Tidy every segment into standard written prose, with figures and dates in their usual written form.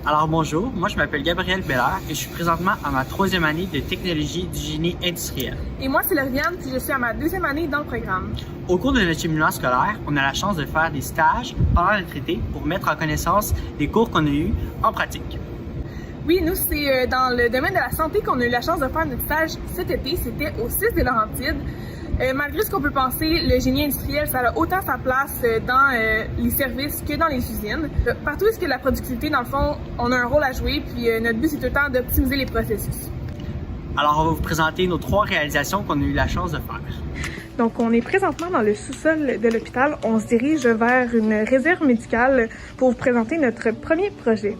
Alors bonjour, moi je m'appelle Gabriel Belair et je suis présentement à ma 3e année de technologie du génie industriel. Et moi, c'est Lauriane, puis je suis à ma 2e année dans le programme. Au cours de notre cheminement scolaire, on a la chance de faire des stages pendant notre été pour mettre en connaissance des cours qu'on a eus en pratique. Oui, nous, c'est dans le domaine de la santé qu'on a eu la chance de faire notre stage cet été. C'était au 6 des Laurentides. Malgré ce qu'on peut penser, le génie industriel, ça a autant sa place dans les services que dans les usines. Partout où est-ce que la productivité, dans le fond, on a un rôle à jouer, puis notre but, c'est tout le temps d'optimiser les processus. Alors, on va vous présenter nos 3 réalisations qu'on a eu la chance de faire. Donc, on est présentement dans le sous-sol de l'hôpital. On se dirige vers une réserve médicale pour vous présenter notre premier projet.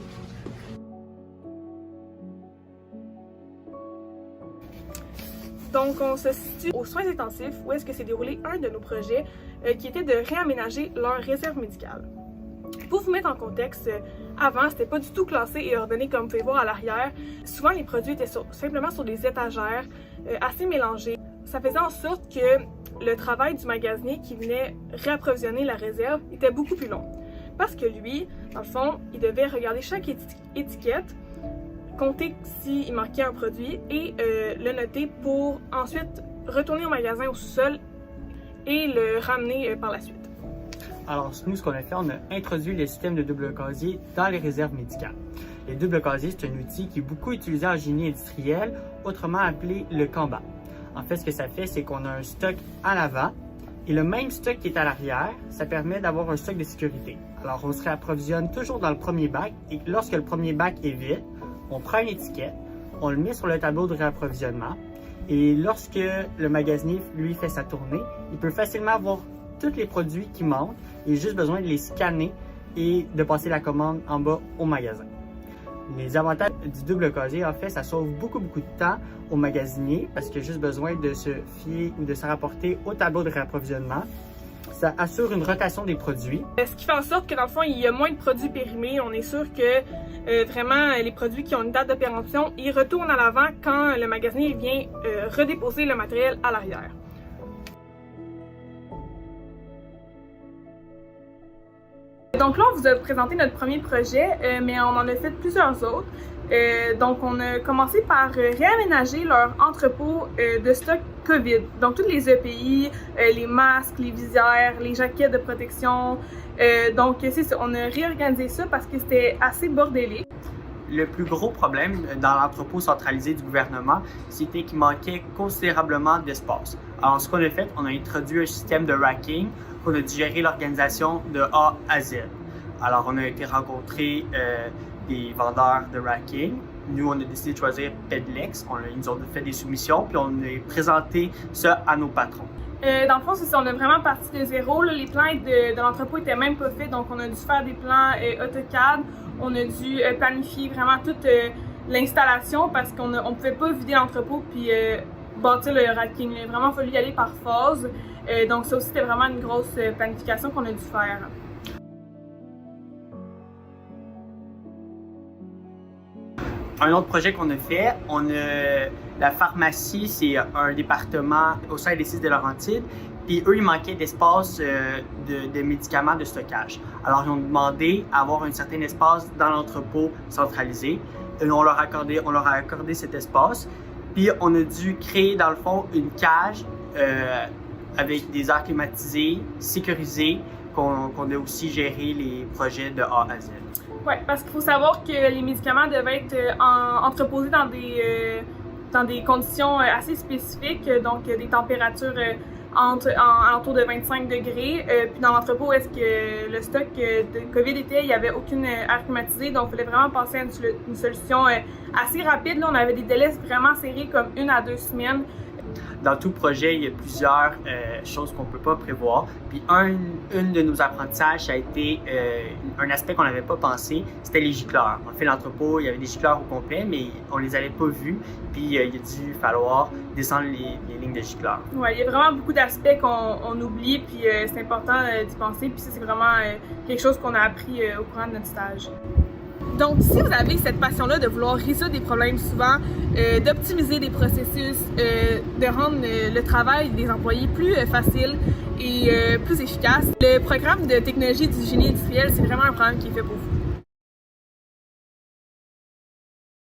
Donc, on se situe aux soins intensifs où est-ce que s'est déroulé un de nos projets qui était de réaménager leur réserve médicale. Pour vous mettre en contexte, avant, c'était pas du tout classé et ordonné comme vous pouvez voir à l'arrière. Souvent, les produits étaient simplement sur des étagères assez mélangés. Ça faisait en sorte que le travail du magasinier qui venait réapprovisionner la réserve était beaucoup plus long. Parce que lui, dans le fond, il devait regarder chaque étiquette, compter s'il manquait un produit et le noter pour ensuite retourner au magasin au sous-sol et le ramener par la suite. Alors, nous, ce qu'on a fait, on a introduit le système de double casier dans les réserves médicales. Les doubles casiers, c'est un outil qui est beaucoup utilisé en génie industriel, autrement appelé le Kanban. En fait, ce que ça fait, c'est qu'on a un stock à l'avant et le même stock qui est à l'arrière, ça permet d'avoir un stock de sécurité. Alors, on se réapprovisionne toujours dans le premier bac et lorsque le premier bac est vide, on prend une étiquette, on le met sur le tableau de réapprovisionnement et lorsque le magasinier, lui, fait sa tournée, il peut facilement voir tous les produits qui manquent. Il a juste besoin de les scanner et de passer la commande en bas au magasin. Les avantages du double casier, en fait, ça sauve beaucoup de temps au magasinier parce qu'il a juste besoin de se fier ou de se rapporter au tableau de réapprovisionnement. Ça assure une rotation des produits. Ce qui fait en sorte que dans le fond, il y a moins de produits périmés. On est sûr que vraiment les produits qui ont une date de péremption, ils retournent à l'avant quand le magasinier vient redéposer le matériel à l'arrière. Donc là, on vous a présenté notre premier projet, mais on en a fait plusieurs autres. Donc, on a commencé par réaménager leur entrepôt de stock COVID. Donc, toutes les EPI, les masques, les visières, les jaquettes de protection. Donc, c'est ça, on a réorganisé ça parce que c'était assez bordélique. Le plus gros problème dans l'entrepôt centralisé du gouvernement, c'était qu'il manquait considérablement d'espace. Alors, ce qu'on a fait, on a introduit un système de racking qu'on a digéré l'organisation de A à Z. Alors, on a été rencontrer des vendeurs de racking. Nous, on a décidé de choisir Pedlex. Ils nous ont fait des soumissions, puis on a présenté ça à nos patrons. Dans le fond, c'est ça, on a vraiment parti de zéro. Là, les plans de l'entrepôt étaient même pas faits, donc on a dû faire des plans AutoCAD. On a dû planifier vraiment toute l'installation parce qu'on ne pouvait pas vider l'entrepôt puis bâtir le racking. Il a vraiment fallu y aller par phase. Donc ça aussi, c'était vraiment une grosse planification qu'on a dû faire. Un autre projet qu'on a fait, la pharmacie, c'est un département au sein des 6 des Laurentides, puis eux, il manquait d'espace de médicaments de stockage. Alors, ils ont demandé à avoir un certain espace dans l'entrepôt centralisé. Et on leur a accordé cet espace, puis on a dû créer, dans le fond, une cage avec des airs climatisés, sécurisés, qu'on a aussi géré les projets de A à Z. Oui, parce qu'il faut savoir que les médicaments devaient être entreposés dans des conditions assez spécifiques, donc des températures alentour de 25 degrés. Puis dans l'entrepôt, est-ce que le stock de COVID était, il n'y avait aucune air climatisée, donc il fallait vraiment passer à une solution assez rapide. Là, on avait des délais vraiment serrés, comme 1 à 2 semaines. Dans tout projet, il y a plusieurs choses qu'on ne peut pas prévoir. Puis une de nos apprentissages, ça a été un aspect qu'on n'avait pas pensé, c'était les gicleurs. On a fait l'entrepôt, il y avait des gicleurs au complet, mais on les avait pas vus. Puis il a dû falloir descendre les lignes de gicleurs. Oui, il y a vraiment beaucoup d'aspects qu'on oublie, puis c'est important d'y penser. Puis ça, c'est vraiment quelque chose qu'on a appris au courant de notre stage. Donc, si vous avez cette passion-là de vouloir résoudre des problèmes souvent, d'optimiser des processus, de rendre le travail des employés plus facile et plus efficace, le programme de technologie du génie industriel, c'est vraiment un programme qui est fait pour vous.